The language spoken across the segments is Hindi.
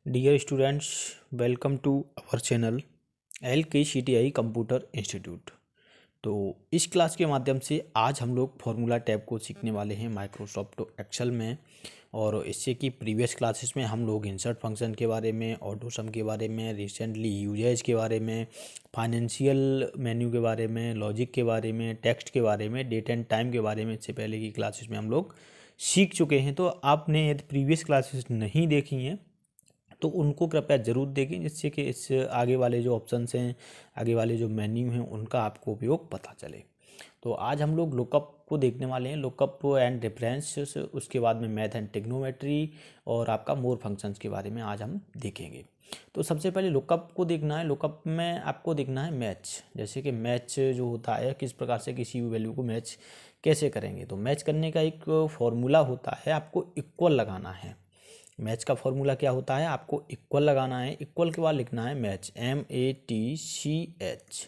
Dear students, welcome to our channel LKCTI computer institute. तो इस क्लास के माध्यम से आज हम लोग फार्मूला टैब को सीखने वाले हैं माइक्रोसॉफ्ट एक्सेल में। और इससे कि प्रीवियस क्लासेस में हम लोग इंसर्ट फंक्शन के बारे में, ऑटो सम के बारे में, रिसेंटली यूजेज के बारे में, फाइनेंशियल मेन्यू के बारे में, लॉजिक के बारे में, टेक्स्ट के बारे में, डेट एंड टाइम के बारे में इससे पहले की क्लासेस में हम लोग सीख चुके हैं। तो आपने यदि प्रीवियस क्लासेस नहीं देखी हैं तो उनको कृपया ज़रूर देखें, जिससे कि इस आगे वाले जो ऑप्शंस हैं, आगे वाले जो मेन्यू हैं, उनका आपको उपयोग पता चले। तो आज हम लोग लुकअप को देखने वाले हैं, लुकअप एंड रेफरेंस, उसके बाद में मैथ एंड टेक्नोमेट्री और आपका मोर फंक्शंस के बारे में आज हम देखेंगे। तो सबसे पहले लुकअप को देखना है। लुकअप में आपको देखना है मैच, जैसे कि मैच जो होता है किस प्रकार से किसी भी वैल्यू को मैच कैसे करेंगे। तो मैच करने का एक फॉर्मूला होता है, आपको इक्वल लगाना है। मैच का फॉर्मूला क्या होता है, आपको इक्वल लगाना है। इक्वल के बाद लिखना है मैच, MATCH।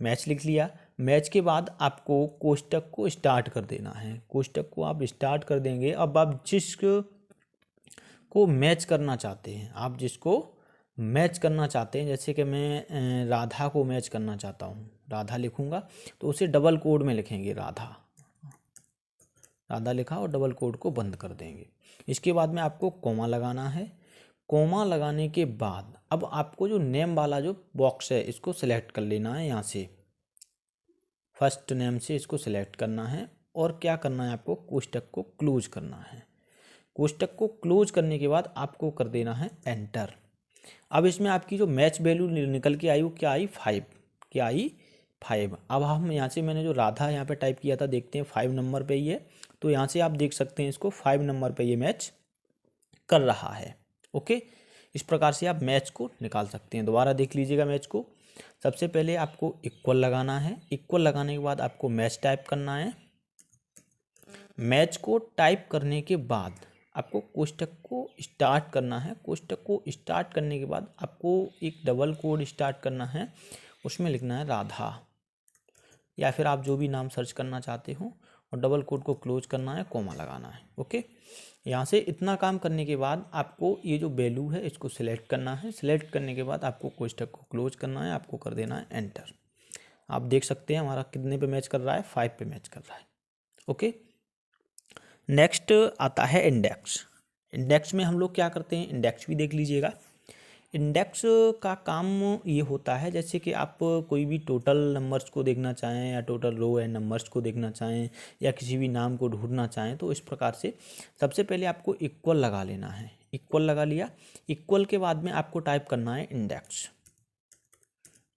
मैच लिख लिया। मैच के बाद आपको कोष्टक को स्टार्ट कर देना है। कोष्टक को आप स्टार्ट कर देंगे। अब आप जिसको मैच करना चाहते हैं, आप जिसको मैच करना चाहते हैं, जैसे कि मैं राधा को मैच करना चाहता हूँ, राधा लिखूँगा तो उसे डबल कोड में लिखेंगे, राधा। राधा लिखा और डबल कोड को बंद कर देंगे। इसके बाद में आपको कोमा लगाना है। कोमा लगाने के बाद अब आपको जो नेम वाला जो बॉक्स है इसको सिलेक्ट कर लेना है। यहाँ से फर्स्ट नेम से इसको सिलेक्ट करना है और क्या करना है, आपको कोष्टक को क्लोज करना है। कोष्टक को क्लोज करने के बाद आपको कर देना है एंटर। अब इसमें आपकी जो मैच वैल्यू निकल के आई वो क्या आई, 5। क्या आई, 5। अब हम यहाँ से मैंने जो राधा यहाँ पे टाइप किया था, देखते हैं 5 नंबर पे ही है। तो यहाँ से आप देख सकते हैं इसको 5 नंबर पे ये मैच कर रहा है। ओके, इस प्रकार से आप मैच को निकाल सकते हैं। दोबारा देख लीजिएगा मैच को। सबसे पहले आपको इक्वल लगाना है। इक्वल लगाने के बाद आपको मैच टाइप करना है। मैच को टाइप करने के बाद आपको कोष्टक को स्टार्ट करना है। कोष्टक को स्टार्ट करने के बाद आपको एक डबल कोड स्टार्ट करना है, उसमें लिखना है राधा, या फिर आप जो भी नाम सर्च करना चाहते हो, और डबल कोड को क्लोज करना है, कोमा लगाना है। ओके, यहाँ से इतना काम करने के बाद आपको ये जो वैल्यू है इसको सिलेक्ट करना है। सिलेक्ट करने के बाद आपको कोष्टक को क्लोज करना है, आपको कर देना है एंटर। आप देख सकते हैं हमारा कितने पे मैच कर रहा है, 5 पे मैच कर रहा है। ओके, नेक्स्ट आता है इंडेक्स। इंडेक्स में हम लोग क्या करते हैं, इंडेक्स भी देख लीजिएगा। इंडेक्स का काम ये होता है, जैसे कि आप कोई भी टोटल नंबर्स को देखना चाहें, या टोटल रो एंड नंबर्स को देखना चाहें, या किसी भी नाम को ढूंढना चाहें, तो इस प्रकार से सबसे पहले आपको इक्वल लगा लेना है। इक्वल लगा लिया। इक्वल के बाद में आपको टाइप करना है इंडेक्स।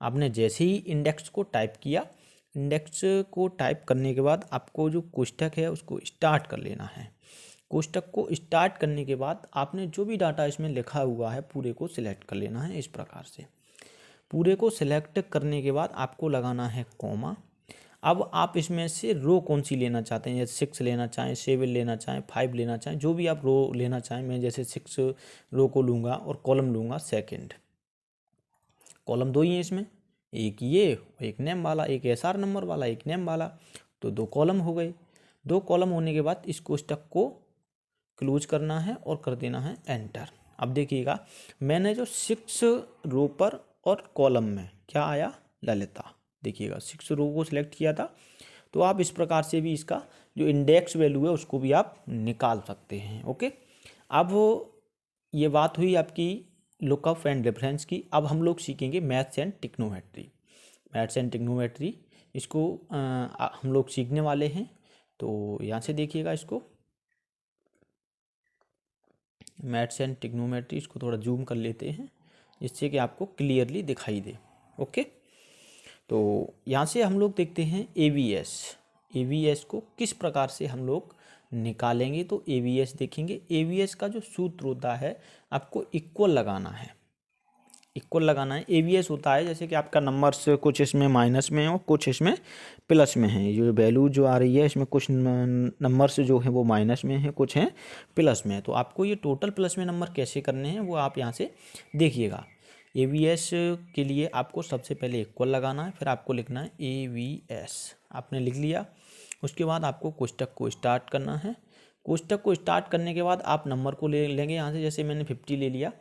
आपने जैसे ही इंडेक्स को टाइप किया, इंडेक्स को टाइप करने के बाद आपको जो कोष्टक है उसको स्टार्ट कर लेना है। कोष्टक को स्टार्ट करने के बाद आपने जो भी डाटा इसमें लिखा हुआ है पूरे को सिलेक्ट कर लेना है। इस प्रकार से पूरे को सिलेक्ट करने के बाद आपको लगाना है कोमा। अब आप इसमें से रो कौन सी लेना चाहते हैं, जैसे 6 लेना चाहें, 7 लेना चाहें, 5 लेना चाहें, जो भी आप रो लेना चाहें। मैं जैसे 6 रो को लूँगा और कॉलम लूँगा सेकेंड। कॉलम 2 ही है इसमें, एक ये, एक नेम वाला, एक SR नंबर वाला, एक नेम वाला, तो 2 कॉलम हो गए। 2 कॉलम होने के बाद इस कोष्टक को क्लोज करना है और कर देना है एंटर। अब देखिएगा मैंने जो 6 रो पर और कॉलम में क्या आया, ललिता। देखिएगा 6 रो को सिलेक्ट किया था। तो आप इस प्रकार से भी इसका जो इंडेक्स वैल्यू है उसको भी आप निकाल सकते हैं। ओके, अब ये बात हुई आपकी लुकअप एंड रेफरेंस की। अब हम लोग सीखेंगे मैथ्स एंड टिक्नोमेट्री। मैथ्स एंड टिक्नोमेट्री इसको हम लोग सीखने वाले हैं। तो यहाँ से देखिएगा इसको, मैथ्स एंड टिग्नोमेट्री, इसको थोड़ा जूम कर लेते हैं जिससे कि आपको क्लियरली दिखाई दे। ओके, तो यहाँ से हम लोग देखते हैं AVS। AVS को किस प्रकार से हम लोग निकालेंगे, तो AVS देखेंगे। AVS का जो सूत्र होता है, आपको इक्वल लगाना है। इक्वल लगाना है। AVS होता है जैसे कि आपका नंबर्स कुछ इसमें माइनस में है और कुछ इसमें प्लस में है। जो वैल्यू जो आ रही है इसमें कुछ नंबर्स जो है वो माइनस में है, कुछ हैं प्लस में है। तो आपको ये टोटल प्लस में नंबर कैसे करने हैं वो आप यहाँ से देखिएगा। AVS के लिए आपको सबसे पहले इक्वल लगाना है, फिर आपको लिखना है AVS। आपने लिख लिया। उसके बाद आपको कोष्टक को स्टार्ट करना है। कोष्टक को स्टार्ट करने के बाद आप नंबर को ले लेंगे यहाँ से, जैसे मैंने 50 ले लिया।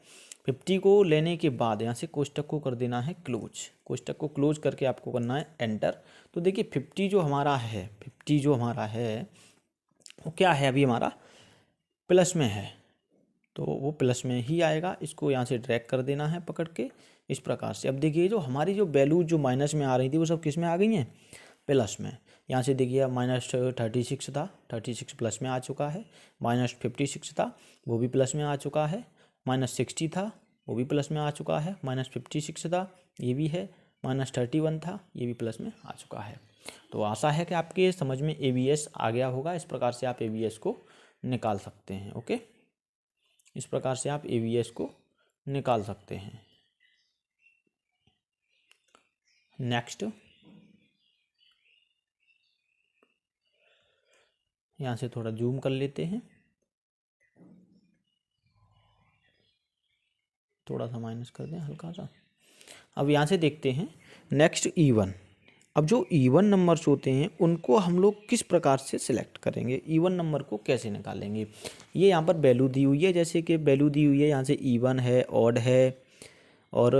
50 को लेने के बाद यहाँ से कोष्टक को कर देना है क्लोज। कोष्टक को क्लोज करके आपको करना है एंटर। तो देखिए 50 जो हमारा है, 50 जो हमारा है वो क्या है, अभी हमारा प्लस में है, तो वो प्लस में ही आएगा। इसको यहाँ से ड्रैग कर देना है पकड़ के इस प्रकार से। अब देखिए जो हमारी जो वैल्यू जो माइनस में आ रही थी वो सब किस में आ गई हैं, प्लस में। यहाँ से देखिए -36 था, 36 प्लस में आ चुका है। -56 था, वो भी प्लस में आ चुका है। -60 था, वो भी प्लस में आ चुका है। -56 था, ये भी है। -31 था, ये भी प्लस में आ चुका है। तो आशा है कि आपके समझ में ABS आ गया होगा। इस प्रकार से आप ABS को निकाल सकते हैं। ओके, इस प्रकार से आप ABS को निकाल सकते हैं। नेक्स्ट, यहाँ से थोड़ा जूम कर लेते हैं, थोड़ा सा माइनस कर दें हल्का सा। अब यहाँ से देखते हैं नेक्स्ट इवन। अब जो इवन नंबर्स होते हैं उनको हम लोग किस प्रकार से सिलेक्ट करेंगे, इवन नंबर को कैसे निकालेंगे। ये यहाँ पर वैल्यू दी हुई है, जैसे कि वैल्यू दी हुई है यहाँ से इवन है, ऑड है, और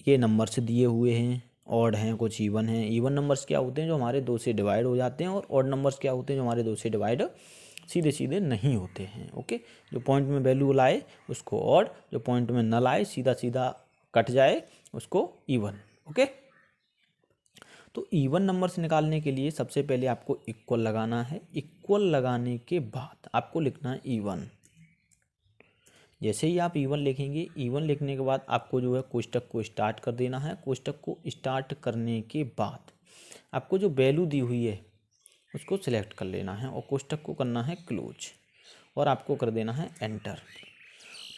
ये नंबर्स दिए हुए हैं, ऑड हैं कुछ इवन हैं। इवन नंबर्स क्या होते हैं, जो हमारे 2 से डिवाइड हो जाते हैं, और ऑड नंबर्स क्या होते हैं, जो हमारे 2 से डिवाइड सीधे सीधे नहीं होते हैं। ओके, जो पॉइंट में वैल्यू लाए उसको ऑड, जो पॉइंट में न लाए सीधा सीधा कट जाए उसको इवन। ओके, तो इवन नंबर्स निकालने के लिए सबसे पहले आपको इक्वल लगाना है। इक्वल लगाने के बाद आपको लिखना है इवन। जैसे ही आप इवन लिखेंगे, इवन लिखने के बाद आपको जो है कोष्टक को स्टार्ट कर देना है। कोष्टक को स्टार्ट करने के बाद आपको जो वैल्यू दी हुई है उसको सिलेक्ट कर लेना है और कोष्टक को करना है क्लोज और आपको कर देना है एंटर।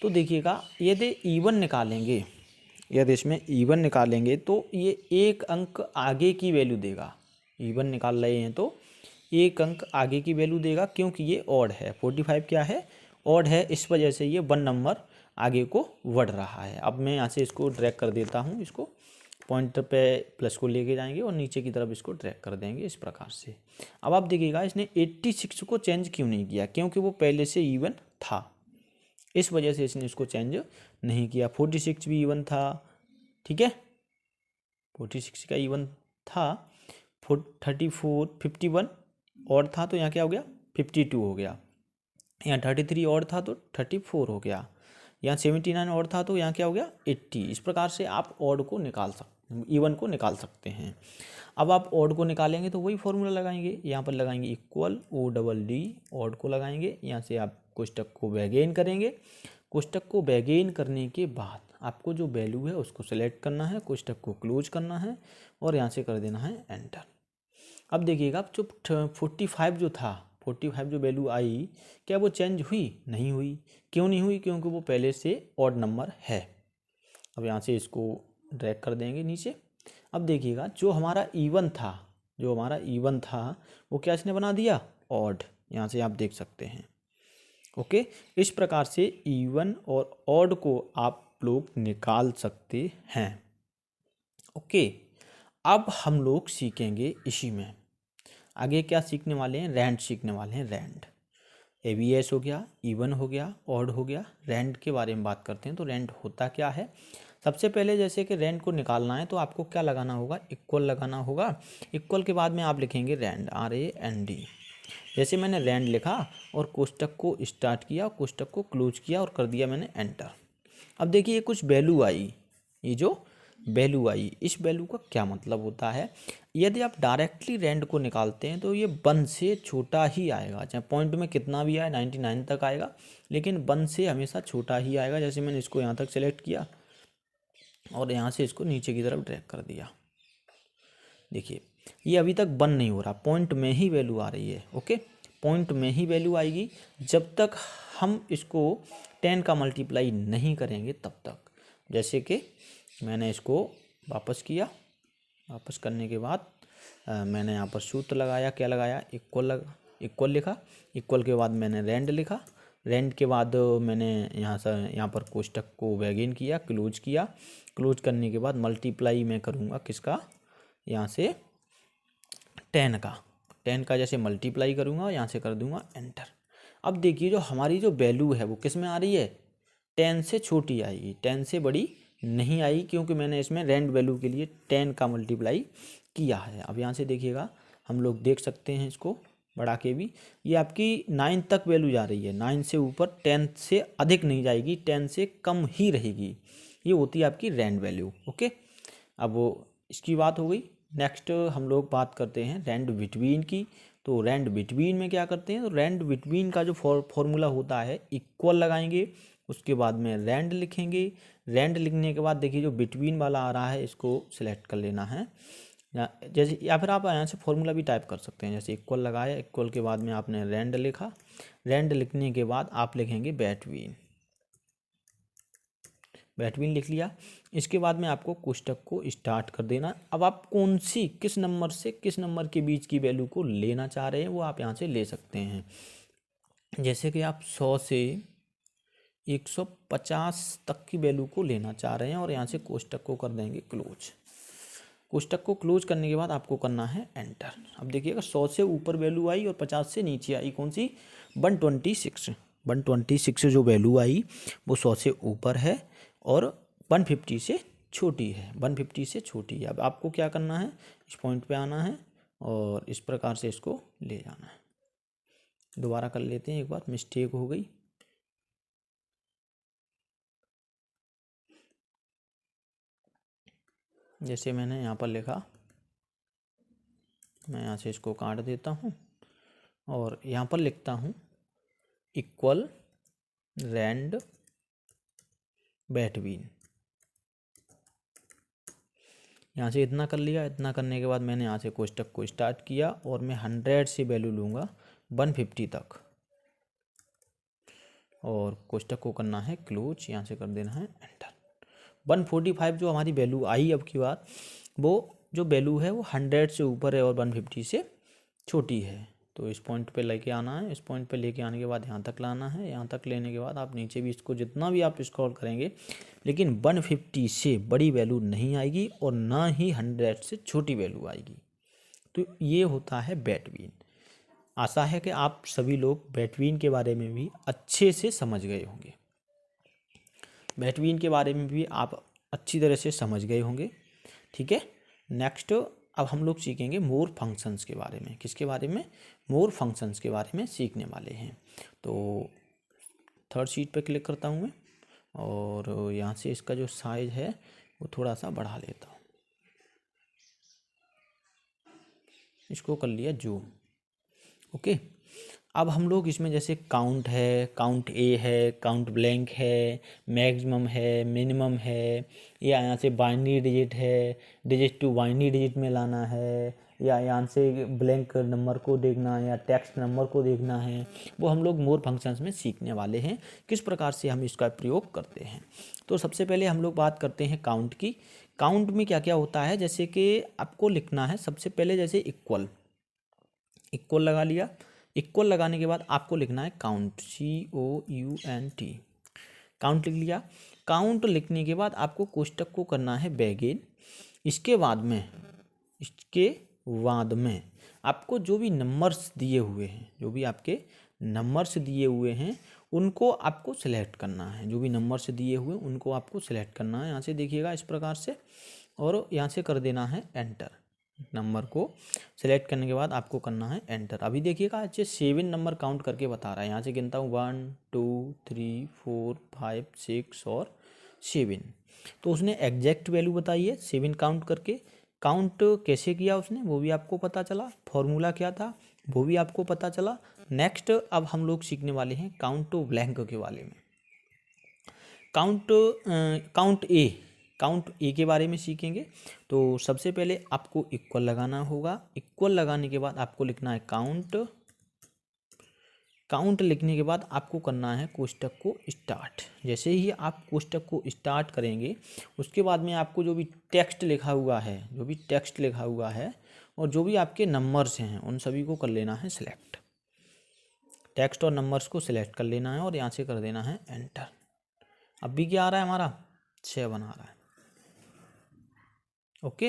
तो देखिएगा यदि इवन निकालेंगे, यदि इसमें इवन निकालेंगे तो ये एक अंक आगे की वैल्यू देगा। इवन निकाल रहे हैं तो एक अंक आगे की वैल्यू देगा, क्योंकि ये ऑड है। 45 क्या है, ऑड है, इस वजह से ये 1 नंबर आगे को बढ़ रहा है। अब मैं यहाँ से इसको ड्रैग कर देता हूँ, इसको पॉइंट पे प्लस को लेके जाएंगे और नीचे की तरफ इसको ड्रैग कर देंगे इस प्रकार से। अब आप देखिएगा इसने 86 को चेंज क्यों नहीं किया, क्योंकि वो पहले से इवन था, इस वजह से इसने इसको चेंज नहीं किया। 46 भी इवन था, ठीक है, 46 का इवन था। 34 51 और था तो यहाँ क्या हो गया, 52 हो गया। यहाँ 33 और था तो 34 हो गया। यहाँ 79 और था तो यहाँ क्या हो गया, 80। इस प्रकार से आप ऑड को निकाल सकते, इवन को निकाल सकते हैं। अब आप ऑड को निकालेंगे तो वही फॉर्मूला लगाएंगे, यहाँ पर लगाएंगे इक्वल ODD, ऑड को लगाएंगे। यहाँ से आप कोष्टक को बैगेन करेंगे। कोष्टक को बैगेन करने के बाद आपको जो वैल्यू है उसको सेलेक्ट करना है, कोष्टक को क्लोज करना है और यहाँ से कर देना है एंटर। अब देखिएगा अब जो 45 जो था, 45 जो वैल्यू आई, क्या वो चेंज हुई, नहीं हुई। क्यों नहीं हुई, क्योंकि वो पहले से ऑड नंबर है। अब यहाँ से इसको ड्रैग कर देंगे नीचे। अब देखिएगा जो हमारा इवन था, जो हमारा इवन था वो क्या इसने बना दिया, ऑड। यहाँ से आप देख सकते हैं। ओके, इस प्रकार से इवन और ऑड को आप लोग निकाल सकते हैं। ओके, अब हम लोग सीखेंगे इसी में आगे क्या सीखने वाले हैं, रैंड सीखने वाले हैं। रैंड, ABS हो गया, इवन हो गया, ऑड हो गया। रैंड के बारे में बात करते हैं। तो रैंड होता क्या है, सबसे पहले जैसे कि रैंड को निकालना है तो आपको क्या लगाना होगा, इक्वल लगाना होगा। इक्वल के बाद में आप लिखेंगे रैंड, RAND। जैसे मैंने रैंड लिखा और कोष्टक को स्टार्ट किया, कोष्टक को क्लोज किया और कर दिया मैंने एंटर। अब देखिए कुछ वैल्यू आई, ये जो वैल्यू आई, इस वैल्यू का क्या मतलब होता है। यदि आप डायरेक्टली रैंड को निकालते हैं तो ये 1 से छोटा ही आएगा, चाहे पॉइंट में कितना भी आए, 99 तक आएगा, लेकिन 1 से हमेशा छोटा ही आएगा। जैसे मैंने इसको यहाँ तक सेलेक्ट किया और यहाँ से इसको नीचे की तरफ ड्रैग कर दिया। देखिए ये अभी तक 1 नहीं हो रहा, पॉइंट में ही वैल्यू आ रही है। ओके, पॉइंट में ही वैल्यू आएगी जब तक हम इसको 10 का मल्टीप्लाई नहीं करेंगे तब तक। जैसे कि मैंने इसको वापस किया, वापस करने के बाद मैंने यहाँ पर सूत्र लगाया, क्या लगाया, इक्वल लिखा। इक्वल के बाद मैंने रैंड लिखा। रैंड के बाद मैंने यहाँ पर कोष्टक को बैगिन किया, क्लोज किया। क्लोज करने के बाद मल्टीप्लाई मैं करूँगा किसका, यहाँ से 10 का जैसे मल्टीप्लाई करूँगा, यहाँ से कर दूँगा एंटर। अब देखिए जो हमारी जो वैल्यू है वो किस में आ रही है, 10 से छोटी आएगी, 10 से बड़ी नहीं आई, क्योंकि मैंने इसमें रैंड वैल्यू के लिए 10 का मल्टीप्लाई किया है। अब यहाँ से देखिएगा, हम लोग देख सकते हैं इसको बढ़ा के भी, ये आपकी 9 तक वैल्यू जा रही है, 9 से ऊपर, 10 से अधिक नहीं जाएगी, 10 से कम ही रहेगी। ये होती है आपकी रैंड वैल्यू। ओके, अब वो इसकी बात हो गई। नेक्स्ट हम लोग बात करते हैं रैंड बिटवीन की। तो रैंड बिटवीन में क्या करते हैं, तो रैंड बिटवीन का जो फॉर्मूला होता है, इक्वल लगाएंगे, उसके बाद में रैंड लिखेंगे। रैंड लिखने के बाद देखिए जो बिटवीन वाला आ रहा है इसको सिलेक्ट कर लेना है, या फिर आप यहाँ से फॉर्मूला भी टाइप कर सकते हैं। जैसे इक्वल लगाया, इक्वल के बाद में आपने रैंड लिखा, रैंड लिखने के बाद आप लिखेंगे बिटवीन, बिटवीन लिख लिया। इसके बाद में आपको कोष्टक को स्टार्ट कर देना। अब आप कौन सी किस नंबर से किस नंबर के बीच की वैल्यू को लेना चाह रहे हैं वो आप यहाँ से ले सकते हैं। जैसे कि आप 100 से 150 तक की वैल्यू को लेना चाह रहे हैं, और यहाँ से कोष्टक को कर देंगे क्लोज। कोष्टक को क्लोज करने के बाद आपको करना है एंटर। अब देखिएगा 100 से ऊपर वैल्यू आई और 50 से नीचे आई, कौन सी, 126। 126 जो वैल्यू आई वो 100 से ऊपर है और 150 से छोटी है, 150 से छोटी है। अब आपको क्या करना है, इस पॉइंट पे आना है और इस प्रकार से इसको ले जाना है। दोबारा कर लेते हैं, एक बार मिस्टेक हो गई। जैसे मैंने यहाँ पर लिखा, मैं यहाँ से इसको काट देता हूँ और यहाँ पर लिखता हूँ इक्वल रैंड बिटवीन। यहाँ से इतना कर लिया। इतना करने के बाद मैंने यहाँ से कोष्टक को स्टार्ट किया और मैं 100 से वैल्यू लूँगा 150 तक, और कोष्टक को करना है क्लोज, यहाँ से कर देना है एंटर। 145 जो हमारी वैल्यू आई अब की बात, वो जो वैल्यू है वो 100 से ऊपर है और 150 से छोटी है। तो इस पॉइंट पे लेके आना है, इस पॉइंट पे लेके आने के बाद यहाँ तक लाना है, यहाँ तक लेने के बाद आप नीचे भी इसको जितना भी आप स्क्रॉल करेंगे, लेकिन 150 से बड़ी वैल्यू नहीं आएगी और ना ही 100 से छोटी वैल्यू आएगी। तो ये होता है बिटवीन। आशा है कि आप सभी लोग बिटवीन के बारे में भी अच्छे से समझ गए होंगे, बिटवीन के बारे में भी आप अच्छी तरह से समझ गए होंगे। ठीक है, नेक्स्ट अब हम लोग सीखेंगे मोर फंक्शंस के बारे में। किसके बारे में, मोर फंक्शंस के बारे में सीखने वाले हैं। तो थर्ड शीट पे क्लिक करता हूँ मैं, और यहाँ से इसका जो साइज है वो थोड़ा सा बढ़ा लेता हूँ, इसको कर लिया जूम। ओके, अब हम लोग इसमें जैसे काउंट है, काउंट ए है, काउंट ब्लैंक है, मैक्सिमम है, मिनिमम है, या यहाँ से बाइनरी डिजिट है, डिजिट टू बाइनरी डिजिट में लाना है, या यहाँ से ब्लैंक नंबर को देखना है या टेक्स्ट नंबर को देखना है, वो हम लोग मोर फंक्शंस में सीखने वाले हैं, किस प्रकार से हम इसका प्रयोग करते हैं। तो सबसे पहले हम लोग बात करते हैं काउंट की। काउंट में क्या क्या होता है, जैसे कि आपको लिखना है सबसे पहले, जैसे इक्वल, इक्वल लगा लिया। इक्वल लगाने के बाद आपको लिखना है काउंट, COUNT, काउंट लिख लिया। काउंट लिखने के बाद आपको कोष्टक को करना है बैगिन। इसके बाद में आपको जो भी नंबर्स दिए हुए हैं, जो भी आपके नंबर्स दिए हुए हैं उनको आपको सिलेक्ट करना है, जो भी नंबर्स दिए हुए उनको आपको सिलेक्ट करना है। यहाँ से देखिएगा इस प्रकार से, और यहाँ से कर देना है एंटर। नंबर को सिलेक्ट करने के बाद आपको करना है एंटर। अभी देखिएगा अच्छे 7 नंबर काउंट करके बता रहा है। यहाँ से गिनता हूँ 1 2 3 4 5 6 और 7। तो उसने एग्जैक्ट वैल्यू बताई है 7 काउंट करके। काउंट कैसे किया उसने वो भी आपको पता चला, फॉर्मूला क्या था वो भी आपको पता चला। नेक्स्ट अब हम लोग सीखने वाले हैं काउंट टू ब्लैंक के बारे में। काउंट ए के बारे में सीखेंगे। तो सबसे पहले आपको इक्वल लगाना होगा। इक्वल लगाने के बाद आपको लिखना है काउंट। काउंट लिखने के बाद आपको करना है कोष्टक को स्टार्ट। जैसे ही आप कोष्टक को स्टार्ट करेंगे उसके बाद में आपको जो भी टेक्स्ट लिखा हुआ है और जो भी आपके नंबर्स हैं उन सभी को कर लेना है सिलेक्ट। टेक्स्ट और नंबर्स को सिलेक्ट कर लेना है और यहाँ से कर देना है एंटर। अब भी क्या आ रहा है हमारा 7 आ रहा है। ओके,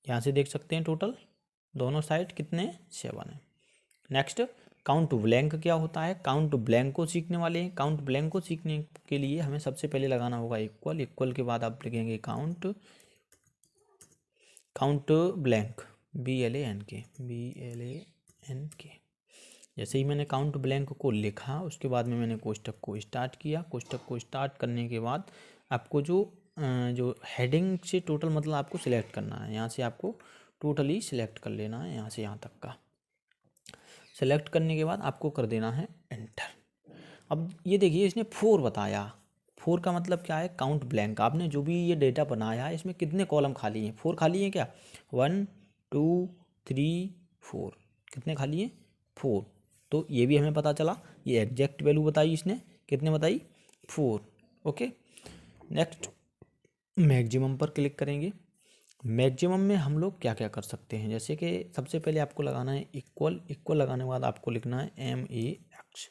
यहाँ से देख सकते हैं टोटल दोनों साइड कितने 7 है। नेक्स्ट काउंट ब्लैंक क्या होता है, काउंट ब्लैंक को सीखने वाले हैं। काउंट ब्लैंक को सीखने के लिए हमें सबसे पहले लगाना होगा इक्वल, इक्वल के बाद आप लिखेंगे काउंट ब्लैंक BLANK। जैसे ही मैंने काउंट ब्लैंक को लिखा उसके बाद में मैंने कोष्टक को स्टार्ट किया। कोष्टक को स्टार्ट करने के बाद आपको जो हेडिंग से टोटल मतलब आपको सिलेक्ट करना है, यहाँ से आपको टोटली सिलेक्ट कर लेना है, यहाँ से यहाँ तक का सेलेक्ट करने के बाद आपको कर देना है एंटर। अब ये देखिए इसने 4 बताया, 4 का मतलब क्या है, काउंट ब्लैंक। आपने जो भी ये डेटा बनाया है इसमें कितने कॉलम खाली हैं, 4 खाली हैं क्या, 1 2 3 4, कितने खाली हैं 4। तो ये भी हमें पता चला, ये एग्जैक्ट वैल्यू बताई इसने, कितने बताई 4। ओके, नेक्स्ट मैक्सिमम पर क्लिक करेंगे। मैक्सिमम में हम लोग क्या क्या कर सकते हैं, जैसे कि सबसे पहले आपको लगाना है इक्वल, इक्वल लगाने के बाद आपको लिखना है MAX।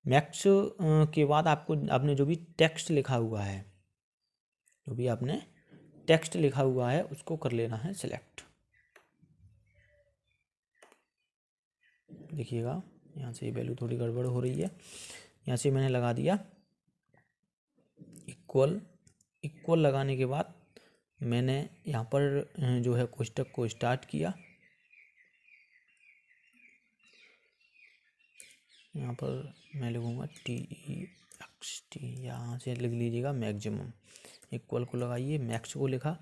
मैक्स के बाद आपने जो भी टेक्स्ट लिखा हुआ है, जो भी आपने टेक्स्ट लिखा हुआ है उसको कर लेना है सिलेक्ट। देखिएगा यहाँ से वैल्यू थोड़ी गड़बड़ हो रही है, यहाँ से मैंने लगा दिया इक्वल। इक्वल लगाने के बाद मैंने यहाँ पर जो है कोष्टक को स्टार्ट किया। यहाँ पर मैं लिखूँगा TEXT, यहाँ से लिख लीजिएगा मैक्सिमम। इक्वल को लगाइए, मैक्स को लिखा।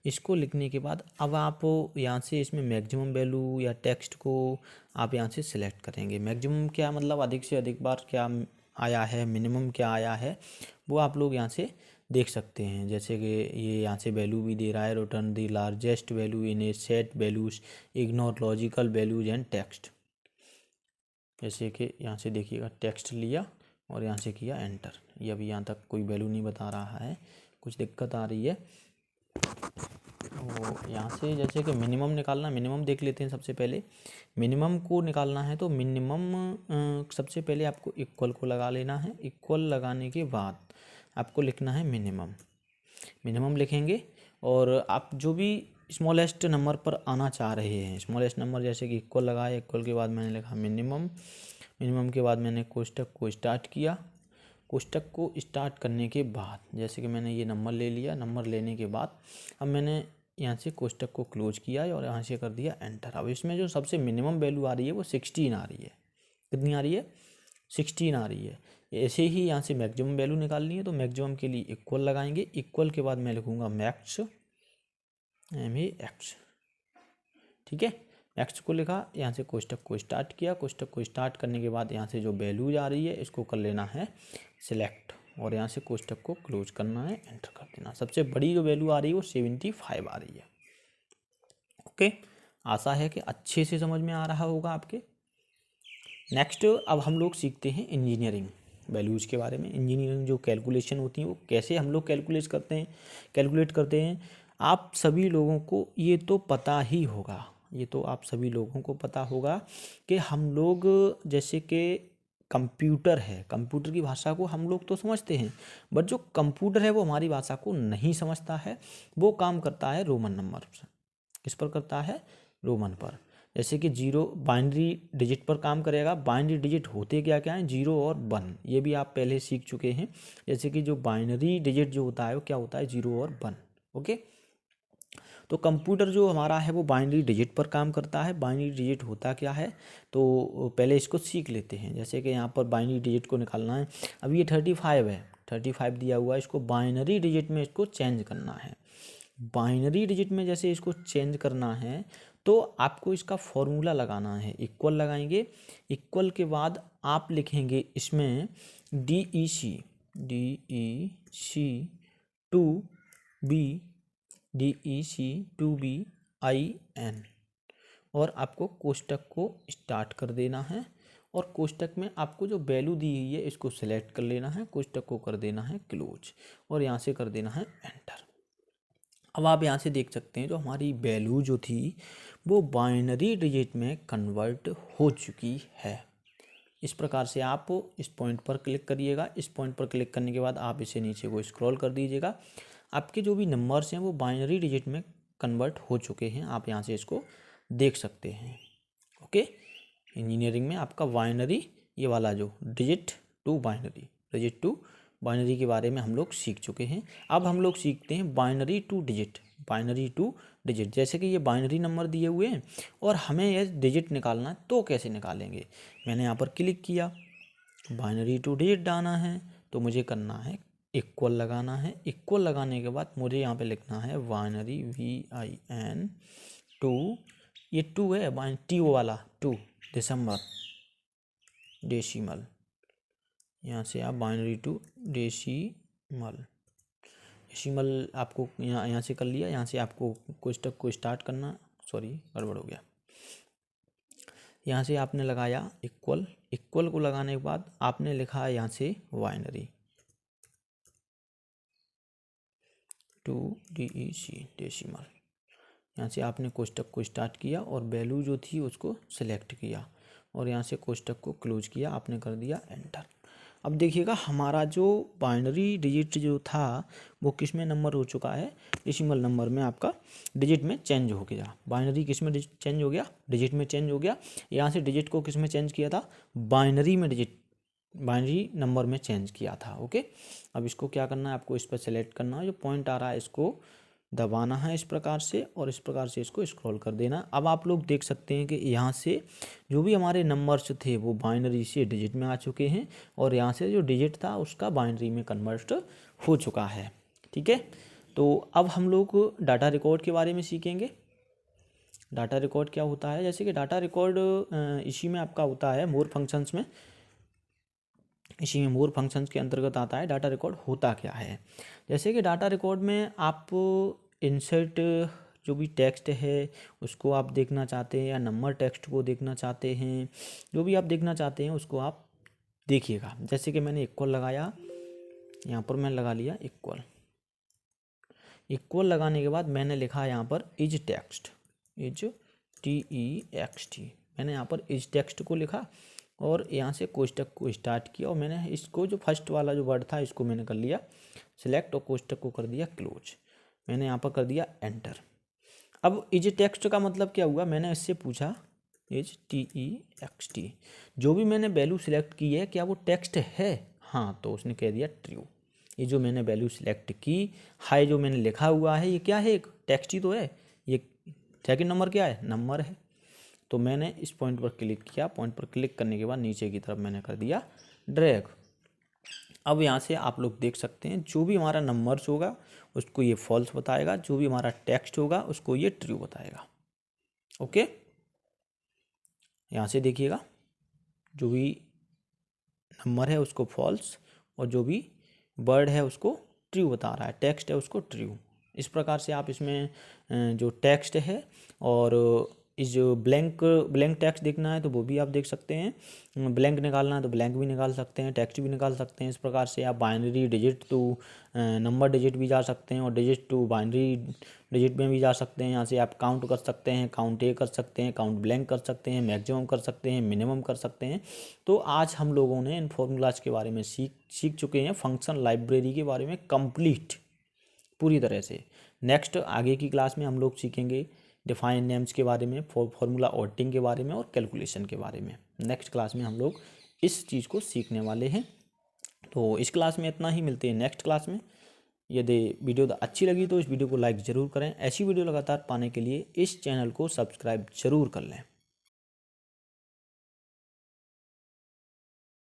इसको लिखने के बाद अब आप यहाँ से इसमें मैक्सिमम वैल्यू या टेक्स्ट को आप यहाँ से सिलेक्ट करेंगे। मैक्सिमम क्या मतलब अधिक से अधिक बार क्या आया है, मिनिमम क्या आया है, वो आप लोग यहाँ से देख सकते हैं। जैसे कि ये यहाँ से वैल्यू भी दे रहा है, return the largest value in A set values, ignore logical values and text. जैसे कि यहाँ से देखिएगा टेक्स्ट लिया और यहाँ से किया एंटर, ये अभी यहाँ तक कोई वैल्यू नहीं बता रहा है, कुछ दिक्कत आ रही है। तो यहाँ से जैसे कि मिनिमम निकालना, मिनिमम देख लेते हैं। सबसे पहले मिनिमम को निकालना है तो मिनिमम सबसे पहले आपको इक्वल को लगा लेना है। इक्वल लगाने के बाद आपको लिखना है मिनिमम, मिनिमम लिखेंगे और आप जो भी स्मॉलेस्ट नंबर पर आना चाह रहे हैं, स्मॉलेस्ट नंबर जैसे कि इक्वल लगाया, इक्वल के बाद मैंने लिखा मिनिमम, मिनिमम के बाद मैंने कोष्टक को स्टार्ट किया। कोष्टक को स्टार्ट करने के बाद जैसे कि मैंने ये नंबर ले लिया, नंबर लेने के बाद अब मैंने यहाँ से कोष्टक को क्लोज किया और यहाँ से कर दिया एंटर। अब इसमें जो सबसे मिनिमम वैल्यू आ रही है वो 16 आ रही है। कितनी आ रही है, 16 आ रही है। ऐसे ही यहाँ से मैक्सिमम वैल्यू निकालनी है तो मैक्सिमम के लिए इक्वल लगाएंगे। इक्वल के बाद मैं लिखूँगा मैक्स, MAX। ठीक है, मैक्स को लिखा, यहाँ से कोष्टक को स्टार्ट किया। कोष्टक को स्टार्ट करने के बाद यहाँ से जो वैल्यूज आ रही है इसको कर लेना है सिलेक्ट और यहाँ से कोष्टक को क्लोज करना है, एंटर कर देना। सबसे बड़ी जो वैल्यू आ रही है वो 75 आ रही है। ओके, आशा है कि अच्छे से समझ में आ रहा होगा आपके। नेक्स्ट अब हम लोग सीखते हैं इंजीनियरिंग वैल्यूज़ के बारे में। इंजीनियरिंग जो कैलकुलेशन होती है वो कैसे हम लोग कैलकुलेट करते हैं। आप सभी लोगों को ये तो पता ही होगा, ये तो आप सभी लोगों को पता होगा कि हम लोग जैसे कि कंप्यूटर है, कंप्यूटर की भाषा को हम लोग तो समझते हैं, बट जो कंप्यूटर है वो हमारी भाषा को नहीं समझता है। वो काम करता है रोमन नंबर पर। किस पर करता है, रोमन पर। जैसे कि 0 बाइनरी डिजिट पर काम करेगा। बाइनरी डिजिट होते क्या क्या हैं, 0 और 1, ये भी आप पहले सीख चुके हैं। जैसे कि जो बाइनरी डिजिट जो होता है वो क्या होता है, 0 और 1। ओके, तो कंप्यूटर जो हमारा है वो बाइनरी डिजिट पर काम करता है। बाइनरी डिजिट होता क्या है तो पहले इसको सीख लेते हैं। जैसे कि यहाँ पर बाइनरी डिजिट को निकालना है। अब ये 35 है, 35 दिया हुआ है, इसको बाइनरी डिजिट में इसको चेंज करना है। बाइनरी डिजिट में जैसे इसको चेंज करना है तो आपको इसका फॉर्मूला लगाना है। इक्वल लगाएंगे, इक्वल के बाद आप लिखेंगे इसमें DEC टू बी IN और आपको कोष्टक को स्टार्ट कर देना है और कोष्टक में आपको जो वैल्यू दी हुई है इसको सिलेक्ट कर लेना है, कोष्टक को कर देना है क्लोज और यहाँ से कर देना है एंटर। अब आप यहाँ से देख सकते हैं जो हमारी वैल्यू जो थी वो बाइनरी डिजिट में कन्वर्ट हो चुकी है। इस प्रकार से आप इस पॉइंट पर क्लिक करिएगा। इस पॉइंट पर क्लिक करने के बाद आप इसे नीचे को स्क्रॉल कर दीजिएगा। आपके जो भी नंबर्स हैं वो बाइनरी डिजिट में कन्वर्ट हो चुके हैं। आप यहाँ से इसको देख सकते हैं। ओके, इंजीनियरिंग में आपका बाइनरी, ये वाला जो डिजिट टू बाइनरी के बारे में हम लोग सीख चुके हैं। अब हम लोग सीखते हैं बाइनरी टू डिजिट। जैसे कि ये बाइनरी नंबर दिए हुए हैं और हमें ये डिजिट निकालना है, तो कैसे निकालेंगे। मैंने यहाँ पर क्लिक किया, बाइनरी टू डिजिट डालना है, तो मुझे करना है इक्वल लगाना है। इक्वल लगाने के बाद मुझे यहाँ पे लिखना है बाइनरी VIN 2, ये 2 है TO वाला 2 दिसंबर डेसिमल। यहाँ से आप बाइनरी टू डेसिमल आपको यहाँ से कर लिया। यहाँ से आपको कोष्टक को स्टार्ट करना, सॉरी गड़बड़ हो गया। यहाँ से आपने लगाया इक्वल को लगाने के बाद आपने लिखा है यहाँ से बाइनरी टू DEC डेसिमल। यहाँ से आपने कोष्टक को स्टार्ट किया और वैल्यू जो थी उसको सिलेक्ट किया और यहाँ से कोष्टक को क्लोज किया, आपने कर दिया एंटर। अब देखिएगा हमारा जो बाइनरी डिजिट जो था वो किस में नंबर हो चुका है, डेसिमल नंबर में आपका डिजिट में चेंज हो गया। बाइनरी किस में चेंज हो गया, डिजिट में चेंज हो गया। यहाँ से डिजिट को किस में चेंज किया था, बाइनरी नंबर में चेंज किया था। ओके, अब इसको क्या करना है, आपको इस पर सेलेक्ट करना है, जो पॉइंट आ रहा है इसको दबाना है इस प्रकार से और इस प्रकार से इसको स्क्रॉल कर देना। अब आप लोग देख सकते हैं कि यहाँ से जो भी हमारे नंबर्स थे वो बाइनरी से डिजिट में आ चुके हैं और यहाँ से जो डिजिट था उसका बाइनरी में कन्वर्ट हो चुका है। ठीक है, तो अब हम लोग डाटा रिकॉर्ड के बारे में सीखेंगे। डाटा रिकॉर्ड क्या होता है, जैसे कि डाटा रिकॉर्ड इसी में आपका होता है मोर फंक्शंस में, इसी में मोर फंक्शंस के अंतर्गत आता है। डाटा रिकॉर्ड होता क्या है, जैसे कि डाटा रिकॉर्ड में आप इंसर्ट जो भी टेक्स्ट है उसको आप देखना चाहते हैं या नंबर टेक्स्ट को देखना चाहते हैं, जो भी आप देखना चाहते हैं उसको आप देखिएगा। जैसे कि मैंने इक्वल लगाया, यहाँ पर मैं लगा लिया इक्वल लगाने के बाद मैंने लिखा यहाँ पर इज टेक्स्ट TEXT, मैंने यहाँ पर इज टेक्स्ट को लिखा और यहाँ से कोष्टक को स्टार्ट किया और मैंने इसको जो फर्स्ट वाला जो वर्ड था इसको मैंने कर लिया सिलेक्ट और कोष्टक को कर दिया क्लोज। मैंने यहाँ पर कर दिया एंटर। अब इज टेक्स्ट का मतलब क्या हुआ, मैंने इससे पूछा इज TEXT, जो भी मैंने वैल्यू सिलेक्ट की है क्या वो टेक्स्ट है, हाँ, तो उसने कह दिया ट्रू। ये जो मैंने वैल्यू सिलेक्ट की है, जो मैंने लिखा हुआ है ये क्या है, एक टेक्स्ट ही तो है। ये सेकंड नंबर क्या है, नंबर है। तो मैंने इस पॉइंट पर क्लिक किया, पॉइंट पर क्लिक करने के बाद नीचे की तरफ मैंने कर दिया ड्रैग। अब यहाँ से आप लोग देख सकते हैं जो भी हमारा नंबर्स होगा उसको ये फॉल्स बताएगा, जो भी हमारा टेक्स्ट होगा उसको ये ट्रू बताएगा। ओके, यहाँ से देखिएगा जो भी नंबर है उसको फॉल्स और जो भी वर्ड है उसको ट्रू बता रहा है, टेक्स्ट है उसको ट्रू। इस प्रकार से आप इसमें जो टेक्स्ट है और इस जो ब्लैंक टेक्स्ट देखना है तो वो भी आप देख सकते हैं, ब्लैंक निकालना है तो ब्लैंक भी निकाल सकते हैं, टेक्स्ट भी निकाल सकते हैं। इस प्रकार से आप binary digit to number digit भी जा सकते हैं और डिजिट टू बाइनरी डिजिट में भी जा सकते हैं। यहाँ से आप काउंट कर सकते हैं, काउंट ए कर सकते हैं, काउंट ब्लैंक कर सकते हैं, मैक्सिमम कर सकते हैं, मिनिमम कर सकते हैं। तो आज हम लोगों ने इन फॉर्मूलाज के बारे में सीख चुके हैं, फंक्शन लाइब्रेरी के बारे में कंप्लीट पूरी तरह से। नेक्स्ट आगे की क्लास में हम लोग सीखेंगे डिफाइन नेम्स के बारे में, फॉर्मूला ऑडिटिंग के बारे में और कैलकुलेशन के बारे में। नेक्स्ट क्लास में हम लोग इस चीज़ को सीखने वाले हैं। तो इस क्लास में इतना ही, मिलते हैं नेक्स्ट क्लास में। यदि वीडियो अच्छी लगी तो इस वीडियो को लाइक ज़रूर करें। ऐसी वीडियो लगातार पाने के लिए इस चैनल को सब्सक्राइब ज़रूर कर लें।